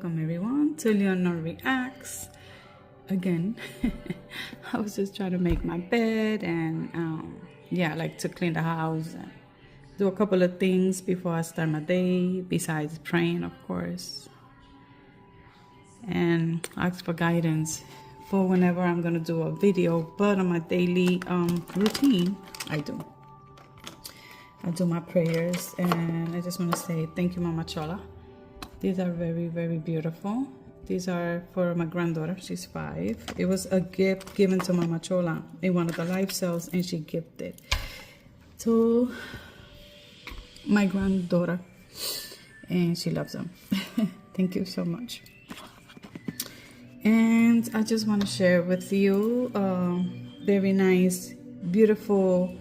Welcome everyone to Leonor Reacts. Again, I was just trying to make my bed and yeah, I like to clean the house and do a couple of things before I start my day, besides praying, of course, and ask for guidance for whenever I'm gonna do a video. But on my daily routine, I do my prayers, and I just want to say thank you, Mama Chola. These are very, very beautiful. These are for my granddaughter. She's 5. It was a gift given to Mama Chola in one of the live sales, and she gifted to my granddaughter, and she loves them. Thank you so much. And I just want to share with you very nice, beautiful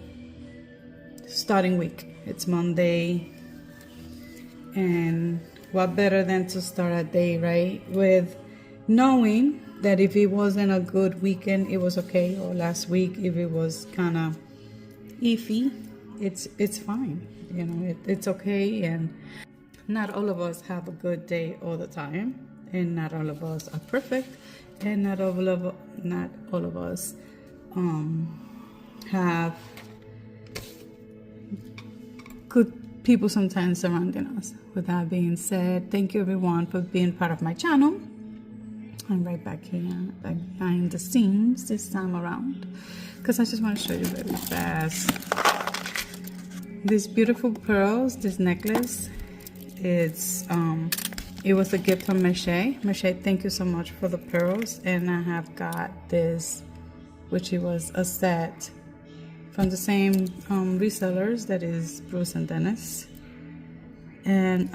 starting week. It's Monday, and what better than to start a day, right, with knowing that if it wasn't a good weekend, it was okay, or last week if it was kind of iffy, it's fine, you know, it's okay. And not all of us have a good day all the time, and not all of us are perfect, and not all of us have good people sometimes surrounding us. With that being said, thank you everyone for being part of my channel. I'm right back here, back behind the scenes this time around, because I just want to show you very fast these beautiful pearls. This necklace, it was a gift from Merche. Merche, thank you so much for the pearls. And I have got this, which it was a set from the same resellers, that is Bruce and Dennis. And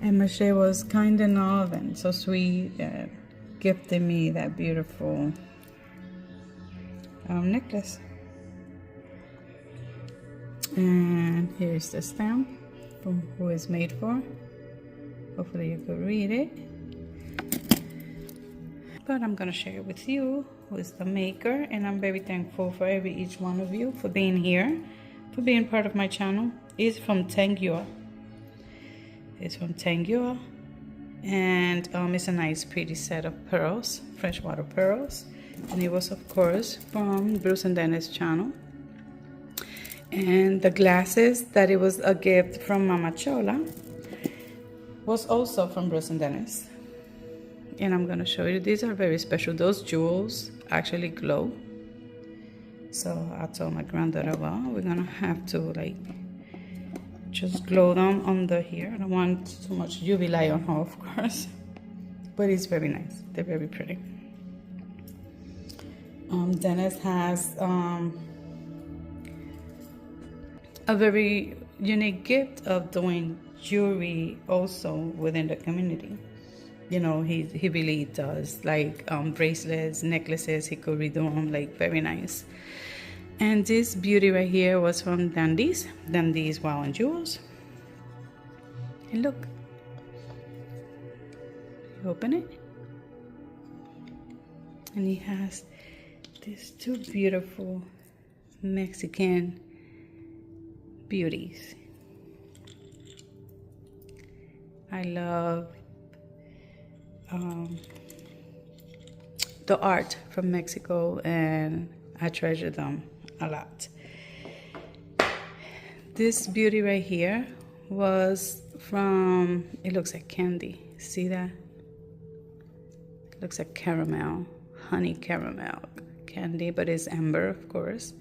Merche was kind enough and so sweet, gifted me that beautiful necklace. And here's the stamp from who it's made for. Hopefully you could read it. But I'm gonna share it with you who is the maker, and I'm very thankful for each one of you for being here, for being part of my channel. It's from Tangyua. It's from Tangyua, and it's a nice pretty set of pearls, freshwater pearls. And it was of course from Bruce and Dennis channel. And the glasses, that it was a gift from Mama Chola, was also from Bruce and Dennis. And I'm gonna show you, these are very special. Those jewels actually glow. So I told my granddaughter, well, we're gonna have to like just glow them under here. I don't want too much UV light on her, of course, but it's very nice. They're very pretty. Dennis has a very unique gift of doing jewelry also within the community. You know, he really does, like bracelets, necklaces. He could redo them, like very nice. And this beauty right here was from Dandy's Wow and Jewels. And look, you open it, and he has these 2 beautiful Mexican beauties. I love the art from Mexico, and I treasure them a lot. This beauty right here was from, it looks like candy. See that? It looks like caramel, honey caramel candy, but it's amber, of course.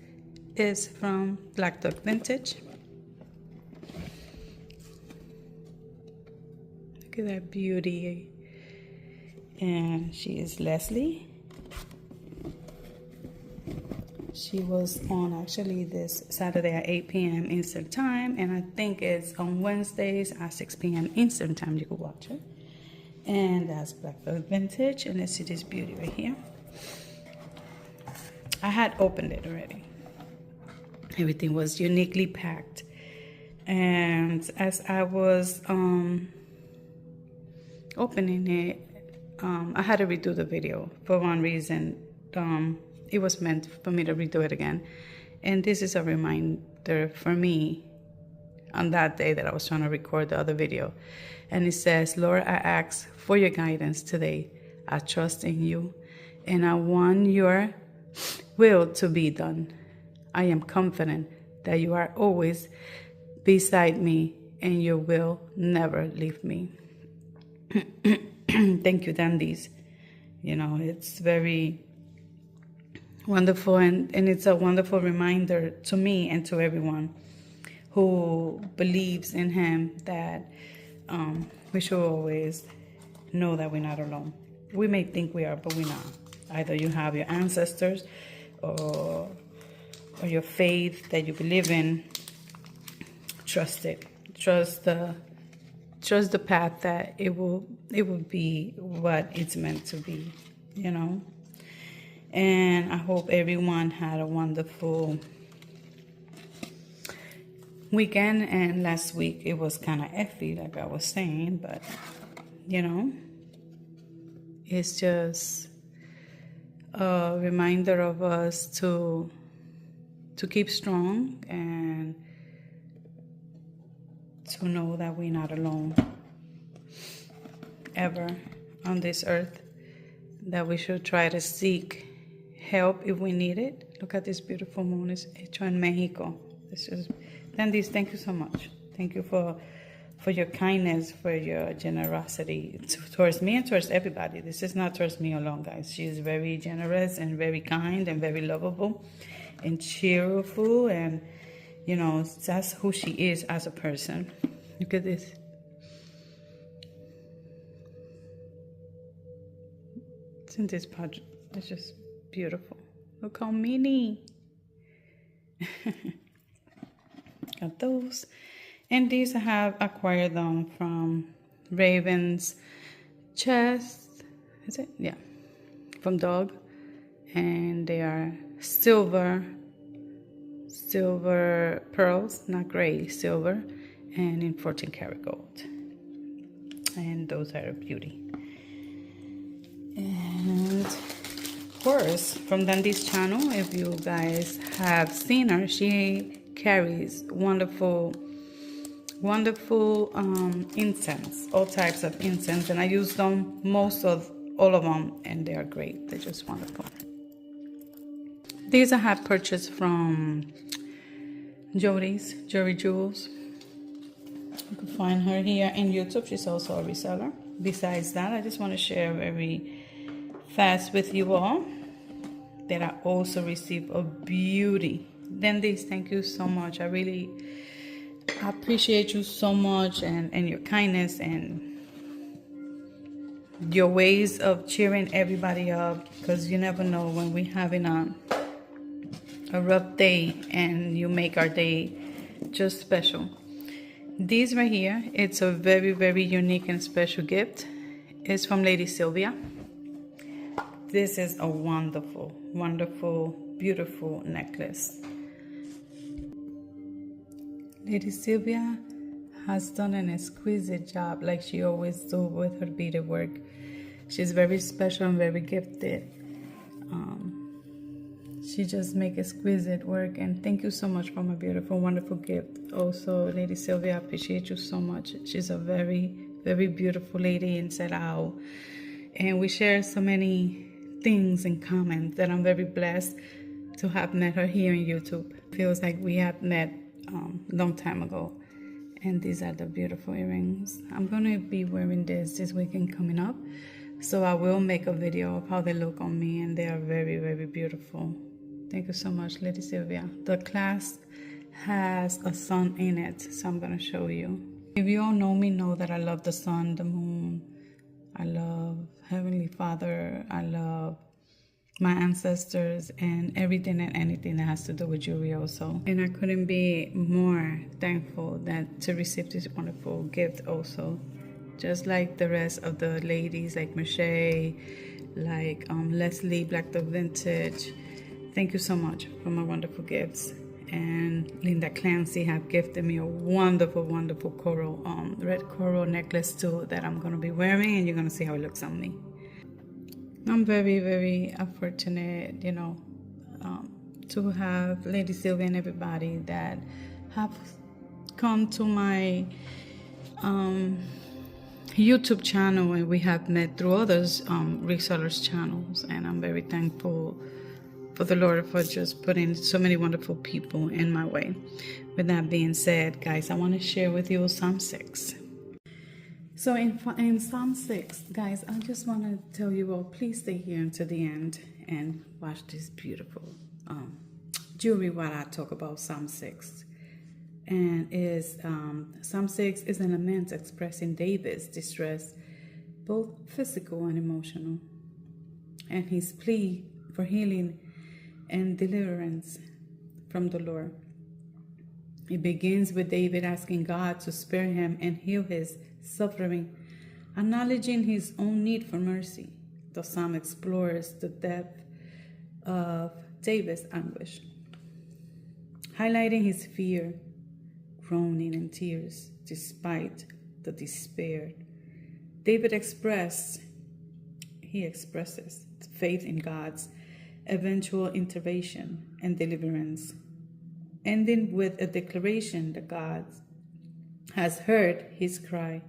It's from Black Duck Vintage. Look at that beauty. And she is Leslie. She was on actually this Saturday at 8 p.m. Eastern Time, and I think it's on Wednesdays at 6 p.m. Eastern Time. You can watch it. And that's Black Duck Vintage, and let's see this beauty right here. I had opened it already. Everything was uniquely packed, and as I was opening it, I had to redo the video for one reason. It was meant for me to redo it again, and this is a reminder for me on that day that I was trying to record the other video. And it says, Lord, I ask for your guidance today. I trust in you, and I want your will to be done. I am confident that you are always beside me, and you will never leave me. Thank you, Dandies. You know, it's very wonderful, and it's a wonderful reminder to me and to everyone who believes in him that we should always know that we're not alone. We may think we are, but we're not. Either you have your ancestors or your faith that you believe in. Trust it. Trust the path that it will be what it's meant to be, you know. And I hope everyone had a wonderful weekend. And last week it was kind of iffy, like I was saying, but you know, it's just a reminder of us to keep strong and to know that we're not alone ever on this earth, that we should try to seek help if we need it. Look at this beautiful moon. It's hecho in Mexico. This is Dandies, thank you so much. Thank you for your kindness, for your generosity towards me and towards everybody. This is not towards me alone, guys. She is very generous and very kind and very lovable and cheerful, and you know, that's who she is as a person. Look at this. Isn't this project? It's just beautiful. Look how mini. Got those. And these I have acquired them from Raven's Chest. Is it? Yeah. From Dog. And they are silver pearls, not gray, silver, and in 14 karat gold. And those are a beauty. And of course, from Dandi's channel, if you guys have seen her, she carries wonderful incense, all types of incense, and I use them, all of them, and they are great. They're just wonderful. These I have purchased from Jody's Jory Jewels. You can find her here in YouTube. She's also a reseller. Besides that, I just want to share very fast with you all that I also received a beauty. Dandies, thank you so much. I appreciate you so much, and your kindness and your ways of cheering everybody up, because you never know when we're having a rough day and you make our day just special. These right here, it's a very, very unique and special gift. It's from Lady Sylvia. This is a wonderful, wonderful, beautiful necklace. Lady Sylvia has done an exquisite job, like she always do with her beadwork. She's very special and very gifted. She just makes exquisite work, and thank you so much for my beautiful, wonderful gift. Also, Lady Sylvia, I appreciate you so much. She's a very, very beautiful lady inside out, and we share so many things in common that I'm very blessed to have met her here in YouTube. Feels like we had met long time ago. And these are the beautiful earrings. I'm gonna be wearing this weekend coming up, so I will make a video of how they look on me, and they are very, very beautiful. Thank you so much, Lady Sylvia. The clasp has a sun in it, so I'm gonna show you. If you all know me, know that I love the sun, the moon. I love Heavenly Father. I love my ancestors and everything and anything that has to do with jewelry also. And I couldn't be more thankful to receive this wonderful gift also. Just like the rest of the ladies, like Michelle, like Leslie, Black Dog Vintage. Thank you so much for my wonderful gifts. And Linda Clancy have gifted me a wonderful, wonderful coral, red coral necklace too, that I'm gonna be wearing, and you're gonna see how it looks on me. I'm very, very fortunate, you know, to have Lady Sylvia and everybody that have come to my YouTube channel, and we have met through others resellers channels, and I'm very thankful for the Lord for just putting so many wonderful people in my way. With that being said, guys, I want to share with you Psalm 6. So in Psalm 6, guys, I just want to tell you all, please stay here until the end and watch this beautiful jewelry while I talk about Psalm 6. And Psalm 6 is an lament expressing David's distress, both physical and emotional, and his plea for healing and deliverance from the Lord. It begins with David asking God to spare him and heal his suffering, acknowledging his own need for mercy. The psalm explores the depth of David's anguish, highlighting his fear, groaning, and tears despite the despair. David expresses faith in God's eventual intervention and deliverance, ending with a declaration that God has heard his cry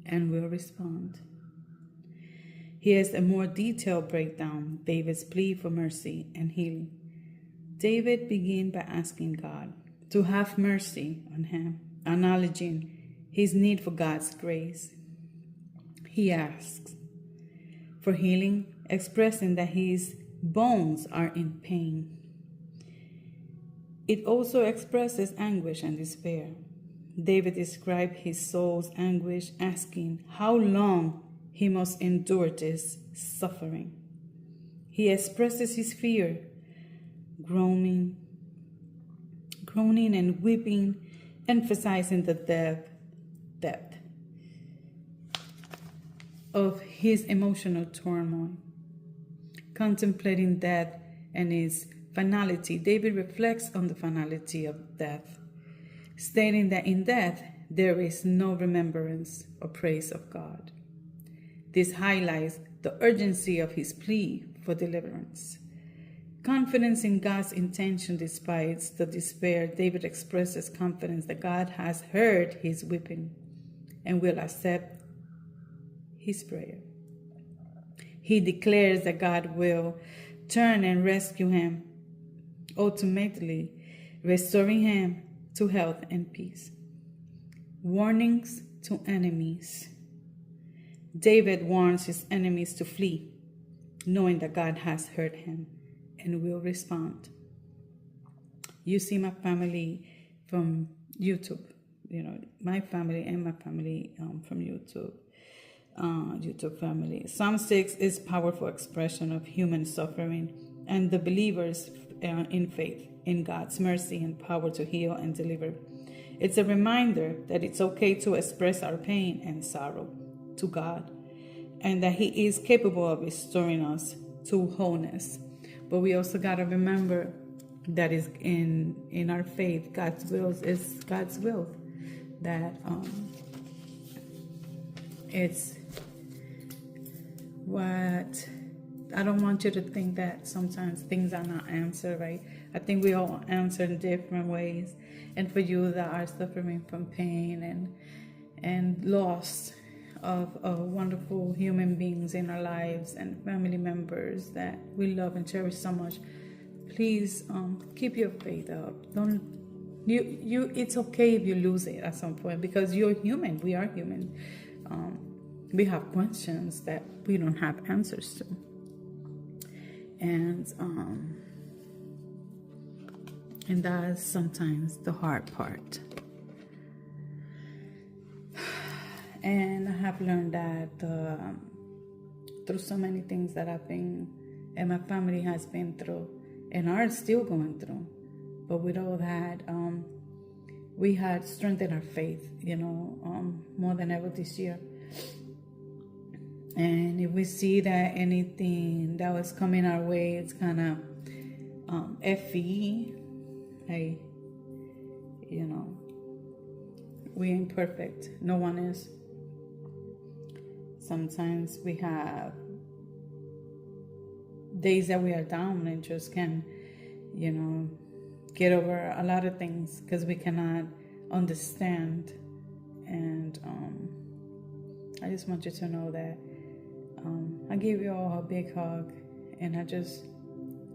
and will respond. Here's a more detailed breakdown of David's plea for mercy and healing. David begins by asking God to have mercy on him, acknowledging his need for God's grace. He asks for healing, expressing that his bones are in pain. It also expresses anguish and despair. David described his soul's anguish, asking how long he must endure this suffering. He expresses his fear, groaning and weeping, emphasizing the depth of his emotional turmoil. Contemplating death and its finality, David reflects on the finality of death, stating that in death there is no remembrance or praise of God. This highlights the urgency of his plea for deliverance. Confidence in God's intention despite the despair, David expresses confidence that God has heard his weeping and will accept his prayer. He declares that God will turn and rescue him, ultimately restoring him to health and peace. Warnings to enemies. David warns his enemies to flee, knowing that God has heard him and will respond. You see my family from YouTube, my family and my family from YouTube. YouTube family. Psalm 6 is powerful expression of human suffering and the believers in faith in God's mercy and power to heal and deliver. It's a reminder that it's okay to express our pain and sorrow to God, and that He is capable of restoring us to wholeness. But we also got to remember that is in our faith, God's will is God's will. That it's what I don't want you to think that sometimes things are not answered, right? I think we all answer in different ways. And for you that are suffering from pain and loss of wonderful human beings in our lives and family members that we love and cherish so much, please keep your faith up. It's okay if you lose it at some point, because you're human. We are human. We have questions that we don't have answers to. And that's sometimes the hard part. And I have learned that through so many things that I've been, and my family has been through, and are still going through. But with all that, we had strengthened our faith, more than ever this year. And if we see that anything that was coming our way, it's kind of FE, hey, we ain't perfect. No one is. Sometimes we have days that we are down and just can, get over a lot of things, because we cannot understand. And I just want you to know that I give you all a big hug, and I just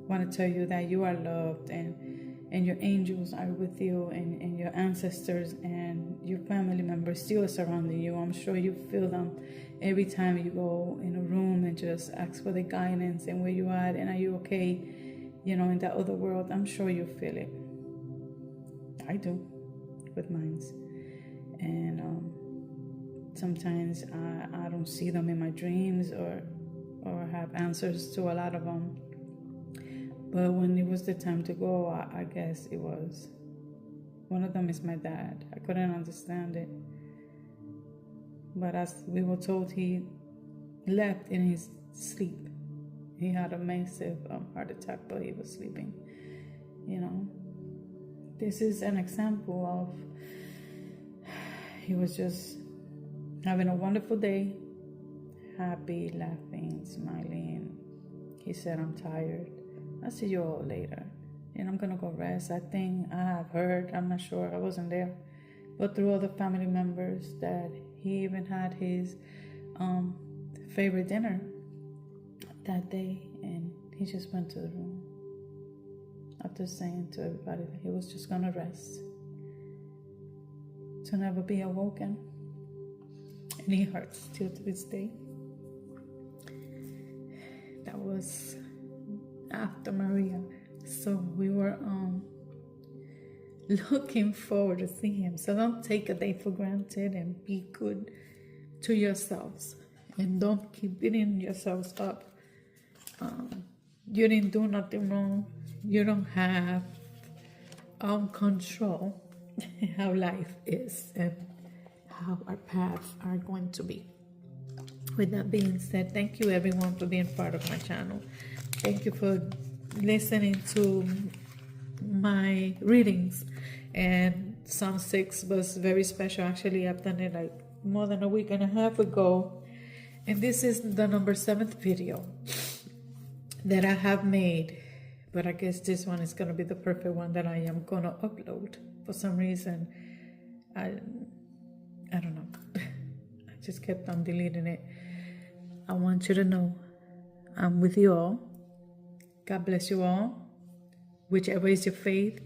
want to tell you that you are loved, and your angels are with you, and your ancestors and your family members still are surrounding you. I'm sure you feel them every time you go in a room and just ask for the guidance and where you at and are you okay, in that other world. I'm sure you feel it. I do with mine. And sometimes I don't see them in my dreams or have answers to a lot of them. But when it was the time to go, I guess it was. One of them is my dad. I couldn't understand it. But as we were told, he left in his sleep. He had a massive heart attack, but he was sleeping. This is an example of he was just having a wonderful day, happy, laughing, smiling. He said, "I'm tired. I'll see you all later. And I'm going to go rest." I think I have heard, I'm not sure, I wasn't there, but through other family members that he even had his favorite dinner that day, and he just went to the room after saying to everybody that he was just going to rest, to never be awoken. And he hurts still to this day. That was after Maria, so we were looking forward to see him. So don't take a day for granted, and be good to yourselves, and don't keep beating yourselves up. You didn't do nothing wrong. You don't have control how life is and how our paths are going to be. With that being said, thank you everyone for being part of my channel. Thank you for listening to my readings. And Psalm 6 was very special. Actually, I've done it like more than a week and a half ago. And this is the number 7th video that I have made. But I guess this one is going to be the perfect one that I am going to upload. For some reason, I don't know. I just kept on deleting it. I want you to know I'm with you all. God bless you all. Whichever is your faith,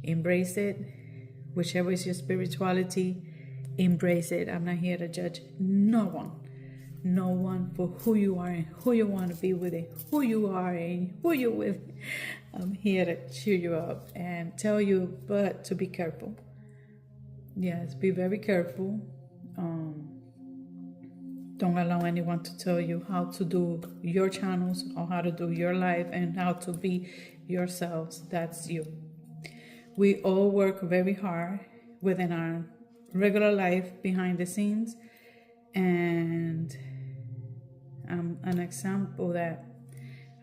embrace it. Whichever is your spirituality, embrace it. I'm not here to judge no one for who you are and who you want to be with it, who you are and who you're with. I'm here to cheer you up and tell you, but to be careful. Yes, be very careful. Don't allow anyone to tell you how to do your channels or how to do your life and how to be yourselves. That's you. We all work very hard within our regular life behind the scenes. And I'm an example that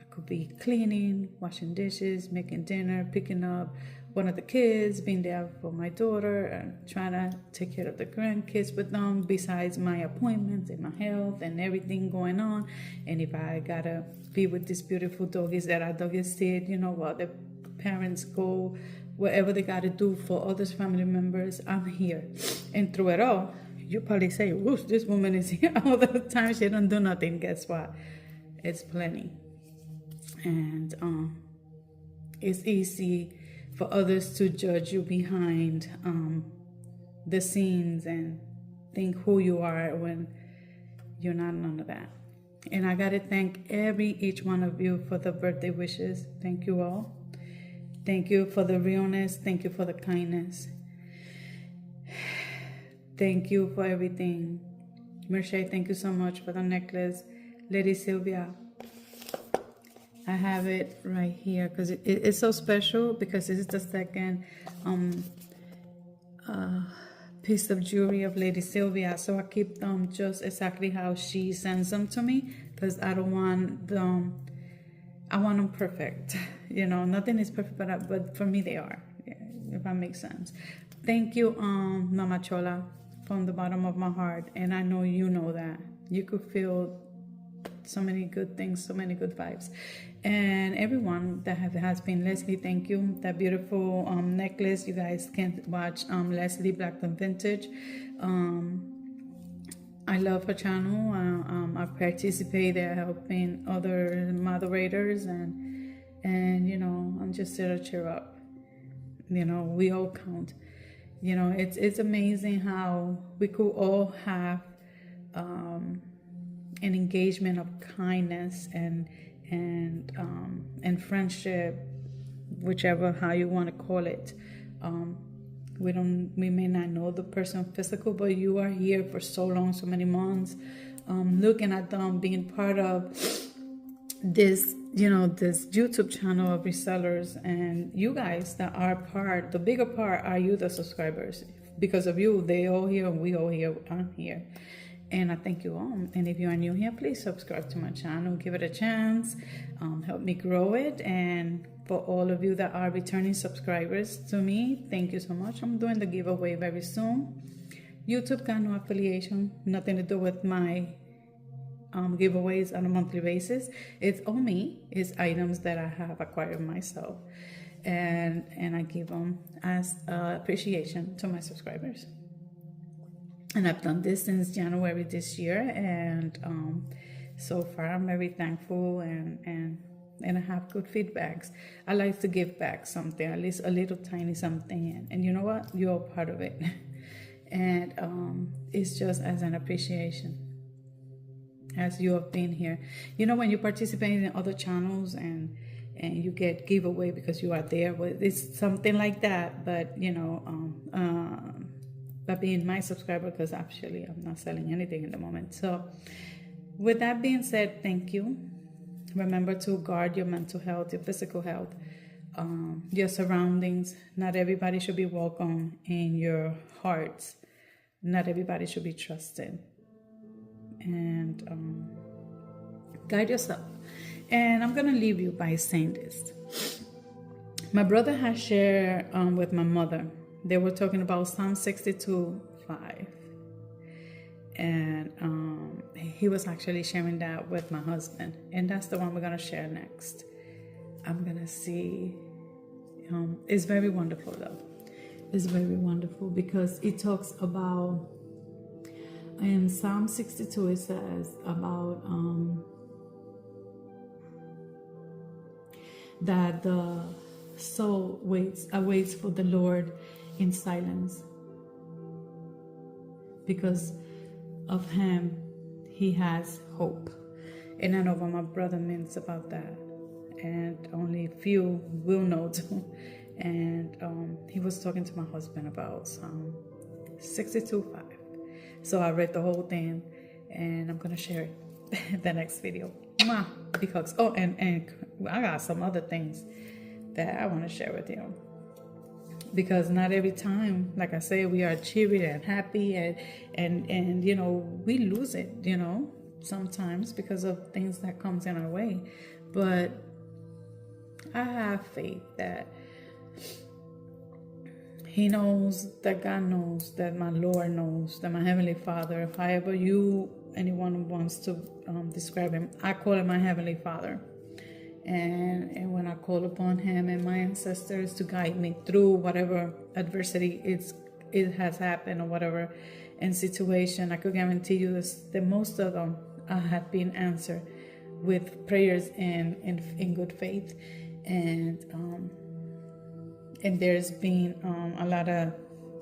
I could be cleaning, washing dishes, making dinner, picking up one of the kids, being there for my daughter, and trying to take care of the grandkids with them, besides my appointments and my health and everything going on. And if I gotta be with these beautiful doggies that our doggies did, while the parents go wherever they gotta do for others family members, I'm here. And through it all, you probably say, "Whoosh, this woman is here all the time. She don't do nothing." Guess what? It's plenty. And it's easy for others to judge you behind the scenes and think who you are when you're not none of that. And I gotta thank each one of you for the birthday wishes. Thank you all. Thank you for the realness. Thank you for the kindness. Thank you for everything. Merche, thank you so much for the necklace. Lady Sylvia, I have it right here because it's so special, because this is the second piece of jewelry of Lady Sylvia. So I keep them just exactly how she sends them to me, because I don't want them, I want them perfect. Nothing is perfect, but for me they are, if that makes sense. Thank you, Mama Chola, from the bottom of my heart. And I know you know that. You could feel so many good things, so many good vibes. And everyone that has been, Leslie, thank you. That beautiful necklace, you guys can watch Leslie Blackburn Vintage. I love her channel. I participate there, helping other moderators, and you know, I'm just there to cheer up. You know, we all count. You know, it's amazing how we could all have an engagement of kindness and friendship, whichever how you want to call it. We may not know the person physical, but you are here for so long, so many months, looking at them, being part of this, you know, this YouTube channel of resellers. And you guys that are part, the bigger part are you, the subscribers. Because of you, they all here, we all here, I'm here. And I thank you all. And if you are new here, please subscribe to my channel, give it a chance, help me grow it. And for all of you that are returning subscribers to me, thank you so much. I'm doing the giveaway very soon. YouTube got no affiliation, nothing to do with my giveaways on a monthly basis. It's all me. It's items that I have acquired myself, and I give them as appreciation to my subscribers. And I've done this since January this year, and so far I'm very thankful, and I have good feedbacks. I like to give back something, at least a little tiny something, and you know what? You're part of it. And it's just as an appreciation, as you have been here. You know, when you participate in other channels and you get giveaway because you are there, well, it's something like that. But you know, by being my subscriber, because actually I'm not selling anything in the moment. So with that being said, thank you. Remember to guard your mental health, your physical health, your surroundings. Not everybody should be welcome in your hearts. Not everybody should be trusted. And guide yourself. And I'm gonna leave you by saying this. My brother has shared with my mother. They were talking about Psalm 62:5, and he was actually sharing that with my husband, and that's the one we're gonna share next. I'm gonna see. It's very wonderful though. It's very wonderful because it talks about. In Psalm 62, it says about that the soul awaits for the Lord in silence. Because of him, he has hope. And I know what my brother means about that. And only few will know too. And he was talking to my husband about Psalm 62:5. So I read the whole thing, and I'm gonna share it in the next video. Mwah! Big hugs. Oh, and I got some other things that I want to share with you, because not every time, like I say, we are cheery and happy, and you know, we lose it, you know, sometimes because of things that comes in our way. But I have faith that he knows, that God knows, that my Lord knows, that my Heavenly Father, however anyone wants to describe him, I call him my Heavenly Father. And when I call upon him and my ancestors to guide me through whatever adversity it has happened or whatever in situation, I could guarantee you that most of them have been answered with prayers in good faith. And there's been a lot of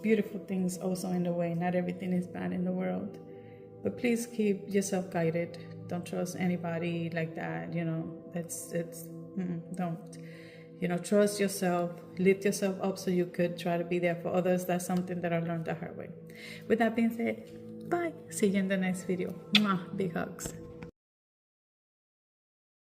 beautiful things also in the way. Not everything is bad in the world. But please keep yourself guided. Don't trust anybody like that. You know, don't. You know, trust yourself. Lift yourself up so you could try to be there for others. That's something that I learned the hard way. With that being said, bye. See you in the next video. Mwah, big hugs.